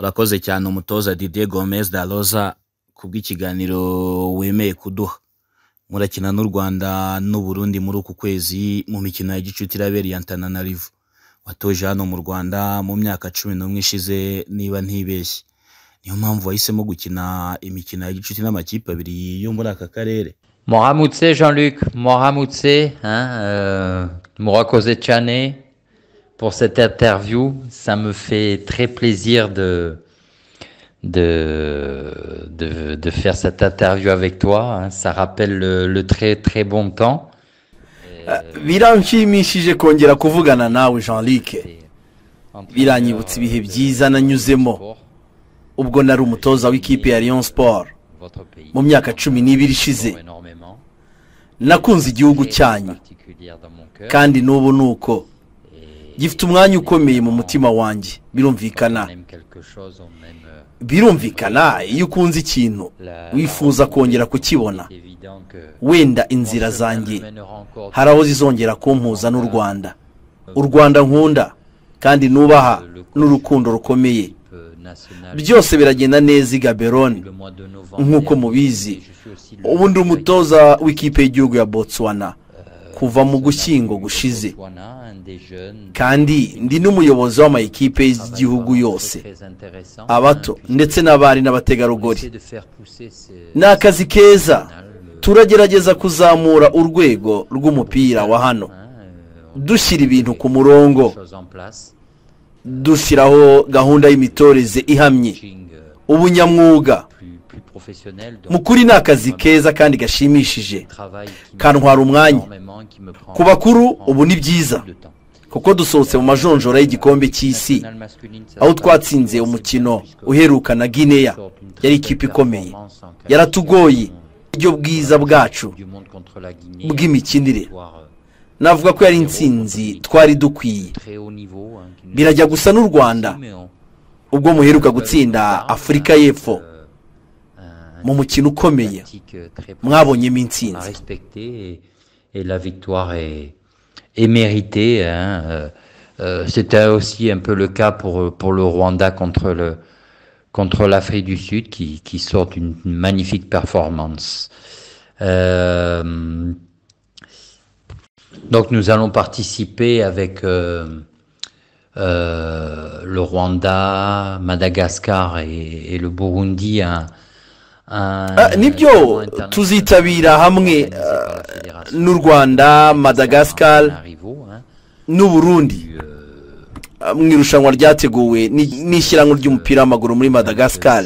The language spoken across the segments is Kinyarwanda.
urakoze cyane umutoza Didier Gomez da Rosa kubw'ikiganiro wemeye kuduha. Murakina n'u Rwanda n'u Burundi muri uku kwezi mu mikino ya gicuti irabereye Antananarivo. Watoje hano mu Rwanda mu myaka 11 ishize niba ntibeshye. Niyo mpamvu wahisemo gukina imikino ya gicuti n'amakipe abiri yo muri aka karere. Moramutse Jean-Luc, Moramutse, Murakoze Chane, pour cette interview. Ça me fait très plaisir de faire cette interview avec toi. Ça rappelle le très très bon temps. Biranshimishije kongera kuvugana nawe Jean-Luc. Biranyibutsa ibihe byiza nanyuzemo ubwo nari umutoza w'ikipe ya Lyon Sport mu myaka 12 ishize. Nakunze igihugu cyanyu kandi n'ubu nuko gifite umwanya ukomeye mu mutima wanjye. Birumvikana iyo ukunze ikintu wifuza kongera kukibona. Wenda inzira zanjye haraho zizongera kumpuza n'u Rwanda. U Rwanda nkunda kandi nubaha n'urukundo rukomeye. Byose biragenda neza Gaborone nkuko mubizi. Ubu ndi umutoza w'ikipe y'igihugu ya Botswana kuva mu Gushyingo gushize, kandi ndi n'umuyobozi w'amayikipe y'igihugu yose, abato ndetse n'abari n'abategarugori. N'akazi keza turagerageza kuzamura urwego rw'umupira wa hano, dushyira ibintu ku murongo, dushyiraho gahunda y'imitoreze ihamye, ubunyamwuga. Mukuri n'akazi keza kandi gashimishije kantwara umwanya. Ku bakuru ubu ni byiza kuko dusohotse mu majonjora y'igikombe cy'isi aho twatsinze umukino uheruka na Guinea. Yari ikipe ikomeye, yaratugoye. Iryo bwiza bwacu bw'imikinire navuga ko yari intsinzi twari dukwiye. Birajya gusa n'u Rwanda ubwo muheruka gutsinda Afurika y'Epfo mu mukino ukomeye mwabonyemo intsinzi. Et la victoire est méritée. C'était aussi un peu le cas pour le Rwanda contre l'Afrique du Sud qui sort d'une magnifique performance. Donc nous allons participer avec le Rwanda, Madagascar et le Burundi nibyo tuzitabira hamwe n'u Rwanda, Madagascar n'u Burundi mu irushanwa ryateguwe n'ishyirahamwe ry'umupira w'amaguru muri Madagascar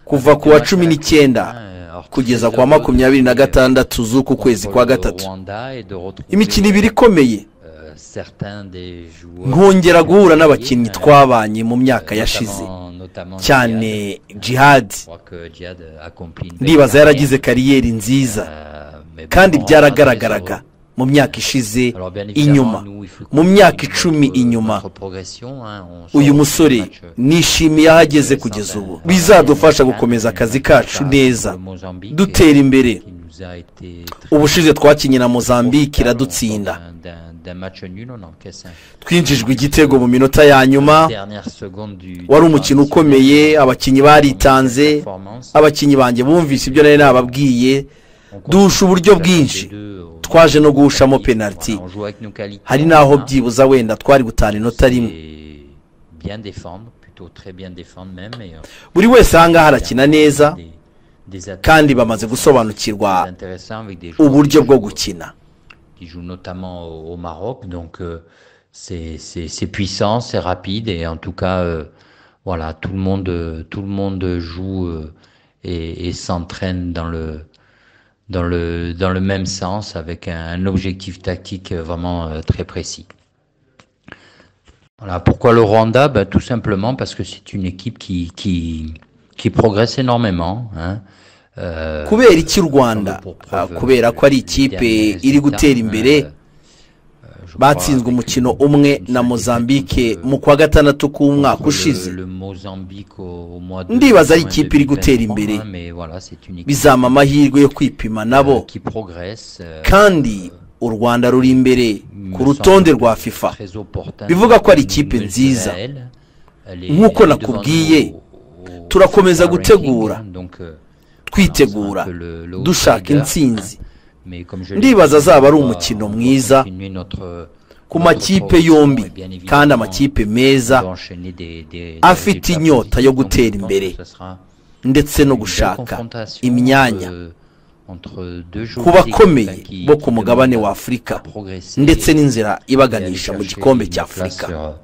kuva ku wa 19 kugeza ku wa 26 z'uku kwezi kwa gatatu. Imikino ibiri ikomeye. Nkongera guhura n'abakinnyi twabanye mu myaka yashize, cyane Djihad. Ndibaza yaragize kariyeri nziza kandi byaragaragaraga mu myaka ishize inyuma, mu myaka 10 inyuma. Uyu musore nishimiye ahageze kugeza ubu. Bizadufasha gukomeza akazi kacu neza, dutera imbere. Ubushize twakinye na Mozambique iradutsinda. Twinjijwe igitego mu minota ya nyuma. Wari umukino ukomeye, abakinyi baritanze, abakinyi banjye bumvise ibyo nari nababwiye. Dusha uburyo bwinshi, twaje no guhushamo penalty. Hari naho byibuza wenda twari gutana inota rimwe. Buri wese hanga harakina neza kandi bamaze gusobanukirwa uburyo bwo gukina. Qui joue notamment au Maroc, donc c'est puissant, c'est rapide, et en tout cas voilà, tout le monde joue et s'entraîne dans le même sens, avec un objectif tactique vraiment très précis. Voilà, pourquoi le Rwanda? Tout simplement parce que c'est une équipe qui progresse énormément, hein. Kubera iki Rwanda? Kubera ko ari ikipe iri gutera imbere. Batsinzwe umukino umwe na Mozambique mu kwa gatandatu k'umwaka ushize. Ndibaza ari ikipe iri gutera imbere, bizama amahirwe yo kwipima nabo, kandi u Rwanda ruri imbere ku rutonde rwa FIFA. Bivuga ko ari ikipe nziza. nk'uko nakubwiye turakomeza gutegura twitegura dushaka intsinzi. Ndibaza azaba ari umukino mwiza ku makipe yombi kandi amakipe meza afite inyota yo gutera imbere ndetse no gushaka imyanya ku bakomeye bo ku mugabane wa Afurika ndetse n'inzira ibaganisha mu gikombe cya Afurika.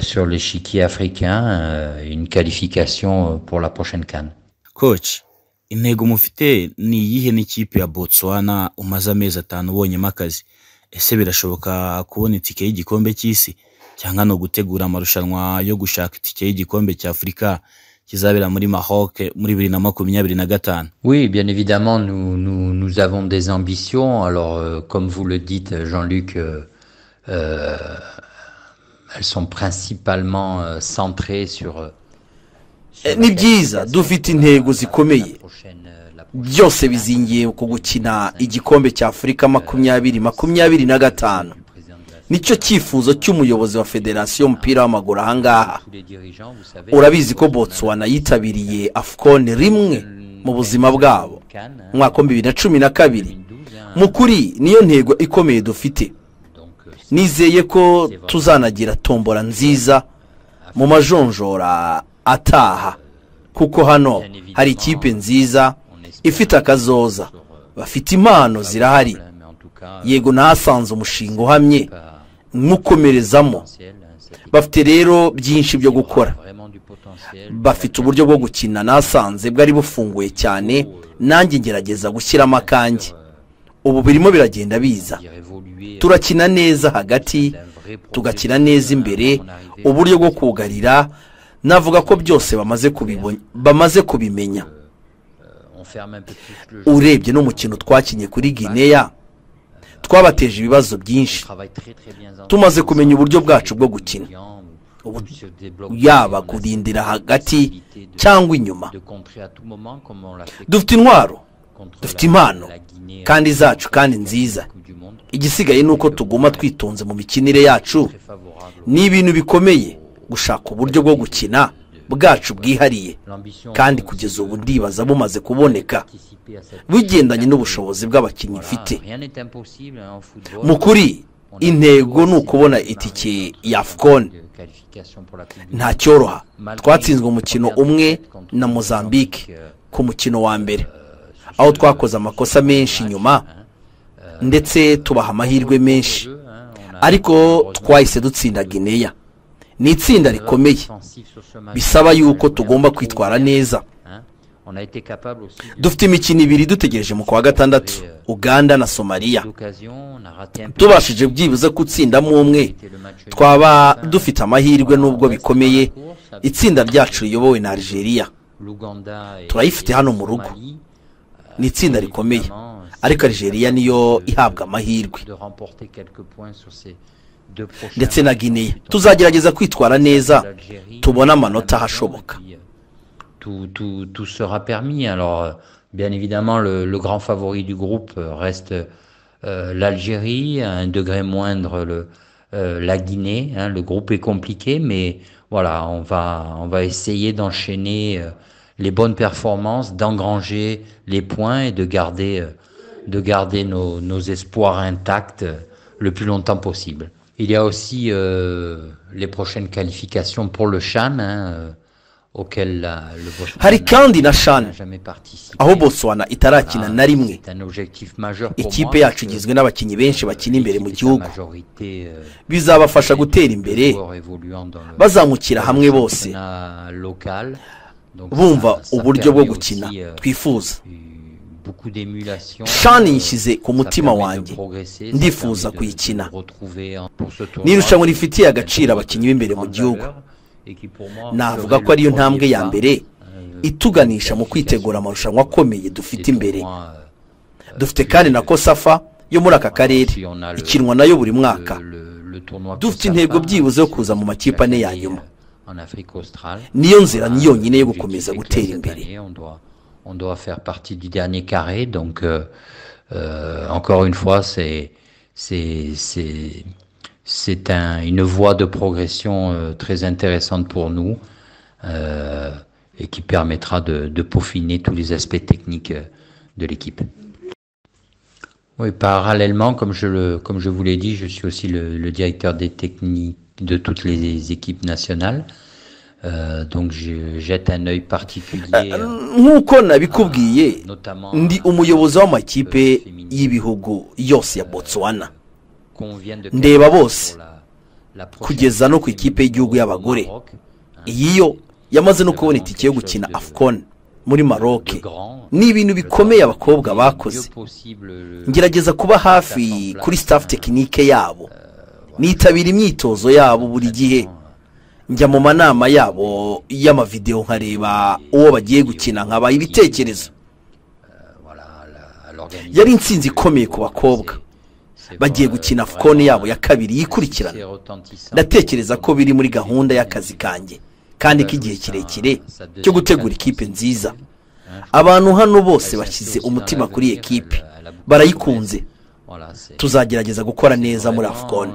Sur l'échiquier africain, une qualification pour la prochaine CAN. Coach, intego mufite ni iyihe n'ikipe ya Botswana umaze amezi 5 ubonyemo akazi? Ese birashoboka kubona itike y'igikombe cy'isi cyangwa no gutegura amarushanwa yo gushaka itike y'igikombe cya Afurika kizabera muri Maroc muri 2025? Oui, bien évidemment, nous avons des ambitions. Alors, comme vous le dites, Jean-Luc, elles sont principalement centrées sur ni byiza dufite intego zikomeye byose bizingiye ku gukina igikombe cya Afurika 2025. Nicyo cyifuzo cy'umuyobozi wa Federasiyo y'umupira w'amaguru ahangaha. Urabizi ko Botswana yitabiriye AFCON rimwe mu buzima bwabo mwaka 2012. Mukuri niyo ntego ikomeye dufite. Nizeye ko tuzanagira tombora nziza mu majonjora ataha kuko hano hari ikipe nziza ifite akazoza, bafite impano zirahari. Yego nasanze umushinga uhamye nkukomerezamo, bafite rero byinshi byo gukora, bafite uburyo bwo gukina nasanze bwari bufunguye cyane, nanjye ngerageza gushyiramo akanjye. Ubu birimo biragenda biza, turakina neza hagati, tugakina neza imbere, uburyo bwo kugarira navuga ko byose bamaze kubimenya. Urebye n'umukino twakinye kuri Guinea twabateje ibibazo byinshi, tumaze kumenya uburyo bwacu bwo gukina, yaba kurindira hagati cyangwa inyuma. Dufite intwaro, dufite impano kandi zacu kandi nziza. Igisigaye nuko tuguma twitonze mu mikinire yacu. Ni ibintu bikomeye gushaka uburyo bwo gukina bwacu bwihariye, kandi kugeza ubu ndibaza bumaze kuboneka bugendanye n'ubushobozi bw'abakinnyi mfite. Mukuri intego ni ukubona itike ya AFCON. Nta cyoroha, twatsinzwe umukino umwe na Mozambique ku mukino wa mbere, aho twakoze amakosa menshi nyuma ndetse tubaha amahirwe menshi, ariko twahise dutsinda Guinea. Ni itsinda rikomeye, bisaba yuko tugomba kwitwara neza. Dufite imikino 2 dutegereje mu kwa gatandatu, Uganda na Somalia. Tubashije byibuze gutsindamo umwe, twaba dufite amahirwe nubwo bikomeye. Itsinda ryacu riyobowe na Algeria, turayifite hano mu rugo. Ni itsinda rikomeye, ariko Algeria niyo ihabwa amahirwe, ndetse na Guinea. Tuzagerageza kwitwara neza tubona amanota hashoboka. Tout sera permis. Alors, bien évidemment, le grand favori du groupe reste l'Algérie, à un degré moindre la Guinée. Le groupe est compliqué, mais voilà, on va essayer d'enchaîner les bonnes performances, d'engranger les points et de garder nos espoirs intacts le plus longtemps possible. Il y a aussi les prochaines qualifications pour le CHAN, auquel le hari kandi na CHAN aho Botswana itarakina na rimwe. Ikipe yacu igizwe n'abakinnyi benshi bakina imbere mu gihugu, bizabafasha gutera imbere bazamukira hamwe bose, bumva uburyo bwo gukina twifuza. CHAN yishyize ku mutima wanjye, ndifuza kuyikina. Nirushanwa rifitiye agaciro abakinnyi b'imbere mu gihugu. Navuga ko ariyo ntambwe ya mbere ituganisha mu kwitegura amarushanwa akomeye dufite imbere. Dufite kandi na COSAFA yo muri aka karere ikinwa nayo buri mwaka. Dufite intego byibuze yo kuza mu makipe ane ya nyuma. Niyo nzira yonyine yo gukomeza gutera imbere. On doit faire partie du dernier carré, donc encore une fois, c'est c'est une voie de progression très intéressante pour nous et qui permettra de peaufiner tous les aspects techniques de l'équipe. Oui, parallèlement, comme je vous l'ai dit, je suis aussi le directeur des techniques de toutes les équipes nationales. Donc je jette un œil particulier. Nk'uko nabikubwiye ndi umuyobozi w'amakipe y'ibihugu yose ya Botswana. Ndeba bose kugeza no ku ikipe y'igihugu y'abagore. Iyi yo yamaze no kubona itike yo gukina AFCON muri Maroc. Ni ibintu bikomeye abakobwa bakoze. Ngerageza kuba hafi kuri staff technique yabo. Nitabira imyitozo yabo buri gihe. Njya mu manama yabo y'amavideo nkareba uwo bagiye gukina nkabaye ibitekerezo. Yari intsinzi ikomeye ku bakobwa. Bagiye gukina AFCON yabo ya kabiri yikurikirana. Ndatekereza ko biri muri gahunda y'akazi kanjye kandi k'igihe kirekire cyo gutegura ikipe nziza. Abantu hano bose bashyize umutima kuri ekipe, barayikunze. Tuzagerageza gukora neza muri AFCON.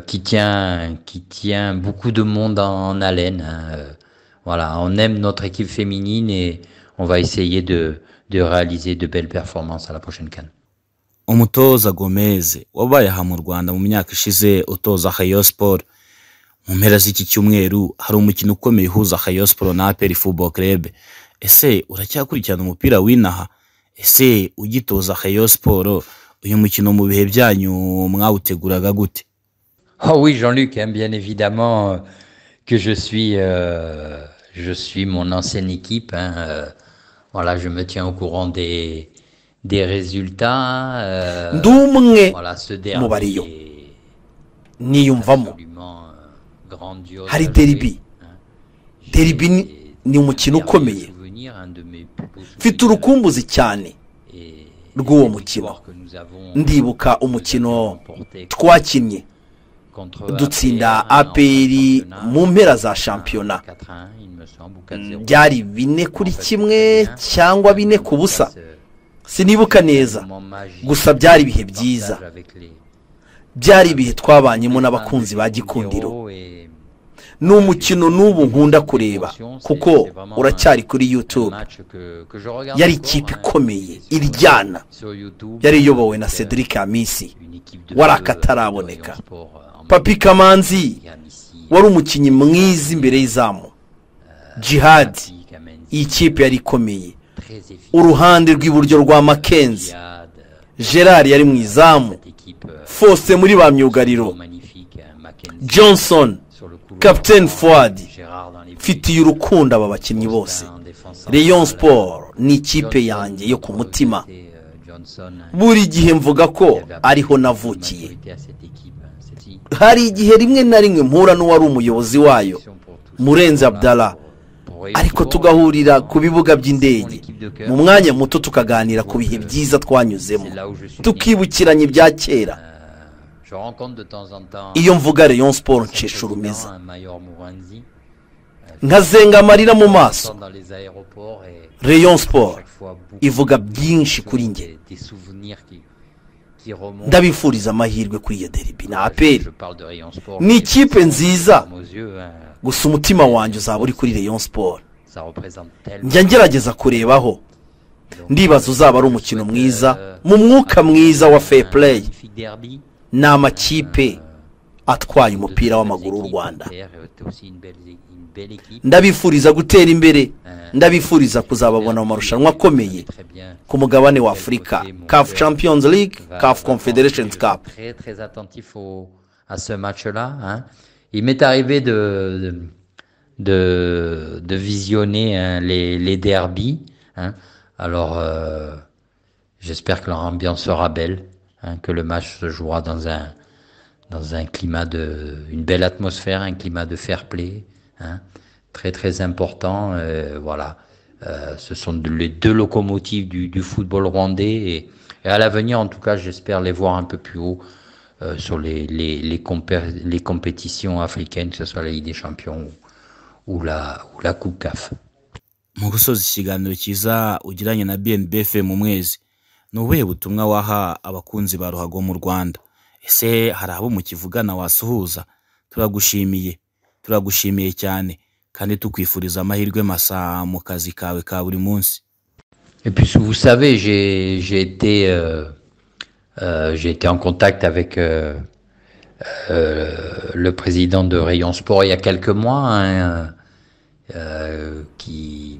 Qui tient beaucoup de monde en haleine. Voilà, on aime notre équipe féminine et on va essayer de réaliser de belles performances à la prochaine CAN. Umutoza Gomez wabaye aha mu Rwanda mu myaka ishize utoza Rayon Sport. Mu mpera z'iki cyumweru hari umukino ukomeye uhuza Rayon Sport na APR Football Club. Ese uracyakurikirana umupira w'inaha? Ese ugitoza Rayon Sport uyu mukino mu bihe byanyu mwawuteguraga gute? Oh oui, Jean-Luc, hein, bien évidemment que je suis mon ancienne équipe. Voilà, je me tiens au courant des résultats. Voilà, ce derby niyumvamo. Hari derby. Derby ni umukino ukomeye. Mfite urukumbuzi cyane rw'uwo mukino. Ndibuka umukino twakinnye dutsinda APR mu mpera za shampiyona. Byari 4-1 cyangwa 4-0. Sinibuka neza. Gusa byari ibihe byiza. Byari ibihe twabanyemo n'abakunzi ba Gikundiro. Ni umukino n'ubu nkunda kureba kuko uracyari kuri YouTube. Yari ikipe ikomeye iryana. Yari iyobowe na Cedric Amisi wari akataraboneka. Papi Kamanzi wari umukinnyi mwiza imbere y'izamu. Jihad iyi kipe yari ikomeye. Uruhande rw'iburyo rwa Mackenzie Gerard yari mu izamu. Fose muri ba myugariro. Johnson Captain Fuad fitiye urukundo aba bakinnyi bose. Rayon Sport ni ikipe yanjye yo ku mutima. Buri gihe mvuga ko ariho navukiye. Hari igihe rimwe na rimwe mpura n'uwari umuyobozi wayo Murenzi Abdallah, ariko tugahurira ku bibuga by'indege mu mwanya muto tukaganira ku bihe byiza twanyuzemo, tukibukiranya ibya kera. Iyo mvuga Rayon Sport nshesha urumeza, nkazenga amarira mu maso. Rayon Sport ivuga byinshi kuri njye. Ndabifuriza amahirwe kuri iyo derby na APR. Ni ikipe nziza, gusa umutima wanjye uzaba uri kuri Rayon Sport. Njya ngerageza kurebaho, ndibaza uzaba ari umukino mwiza mu mwuka mwiza wa fair play. Ni amakipe atwaye umupira w'amaguru w'u Rwanda. Ndabifuriza gutera imbere, ndabifuriza kuzababona mu marushanwa akomeye ku mugabane wa Afrika, CAF Champions League, CAF Confederations Cup. Très attentif à ce match-là. Il m'est arrivé de visionner les derbies. Alors, j'espère que l'ambiance sera belle, que le match se jouera dans un climat une belle atmosphère, un climat de fair play. Très important. Voilà, ce sont les deux locomotives du football rwandais et à l'avenir, en tout cas, j'espère les voir un peu plus haut sur les compétitions africaines, que ce soit la Ligue des Champions ou la Coupe CAF. Mu gusoza ikiganiro cyiza ugiranye na BNB FM mu mwezi, ni ubuhe butumwa waha abakunzi ba ruhago mu Rwanda? Ese hari abo mukivugana wasuhuza? Turagushimiye cyane kandi tukwifuriza amahirwe masa mu kazi kawe ka buri munsi. Et puis vous savez, j'ai été en contact avec le président de Rayon Sport il y a quelques mois, hein, qui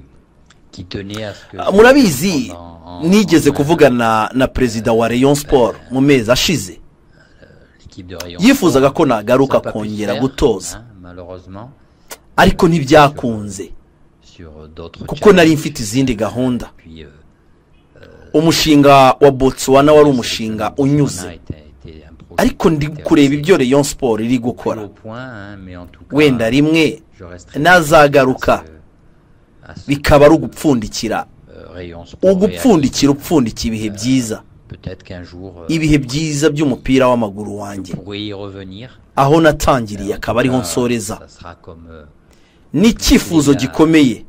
tenait à ce que... Murabizi, nigeze kuvugana na perezida wa Rayon Sport mu mezi ashize. Yifuzaga ko nagaruka kongera gutoza, ariko ntibyakunze kuko nari mfite izindi gahunda. Umushinga wa Botswana wari umushinga unyuze, ariko ndi kureba ibyo Rayon Sport iri gukora. Wenda rimwe nazagaruka bikaba ari ugupfundikira ibihe byiza, ibihe byiza by'umupira w'amaguru wanjye, aho natangiriye akaba ariho nsoreza. Ni icyifuzo gikomeye,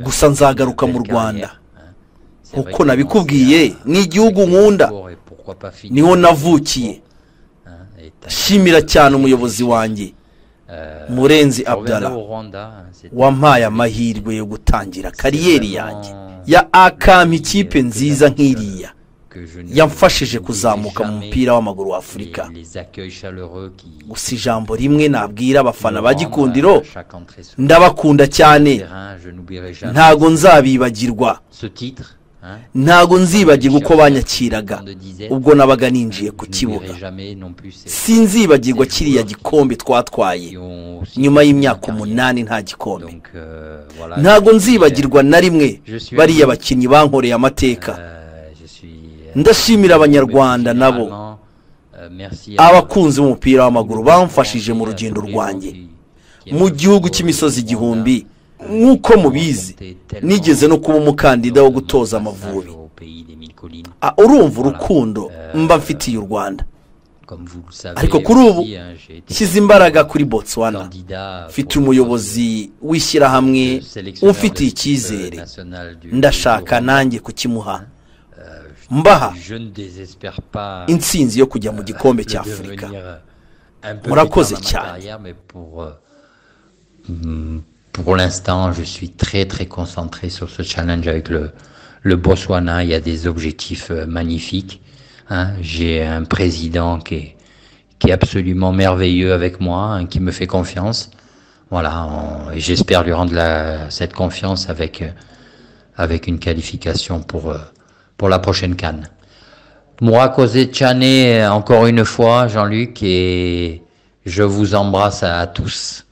gusa nzagaruka mu Rwanda uko nabikubwiye. Ni igihugu nkunda, niho navukiye. Shimira cyane umuyobozi wanjye Murenzi Abdallah wampaye amahirwe yo gutangira kariyeri yanjye, ya akampa ikipe nziza nk'iriya, yamfashije kuzamuka mu mupira w'amaguru wa Afurika. Gusa ijambo rimwe nabwira abafana ba Gikundiro, ndabakunda cyane, ntago nzabibagirwa. Ntago nzibagirwa uko banyakiraga ubwo nabaga ninjiye ku kibuga. Sinzibagirwa kiriya gikombe twatwaye nyuma y'imyaka 8 nta gikombe. Ntago nzibagirwa na rimwe bariya bakinnyi bankoreye amateka. Ndashimira abanyarwanda nabo, abakunzi b'umupira w'amaguru bamfashije mu rugendo rwanjye mu gihugu cy'imisozi igihumbi. Nk'uko mubizi, nigeze no kuba umukandida wo gutoza Amavubi. Urumva urukundo mba mfitiye u Rwanda. Ariko kuri ubu nshyize imbaraga kuri Botswana. Mfite umuyobozi w'ishyirahamwe ufitiye icyizere, ndashaka nanjye kukimuha, mbaha intsinzi yo kujya mu gikombe cya Afurika. Murakoze cyane. Pour l'instant, je suis très concentré sur ce challenge avec le Botswana. Il y a des objectifs magnifiques, hein. J'ai un président qui est absolument merveilleux avec moi, hein, qui me fait confiance. Voilà, et j'espère lui rendre cette confiance avec une qualification pour la prochaine CAN. Murakoze Tchane, encore une fois, Jean-Luc, et je vous embrasse à tous.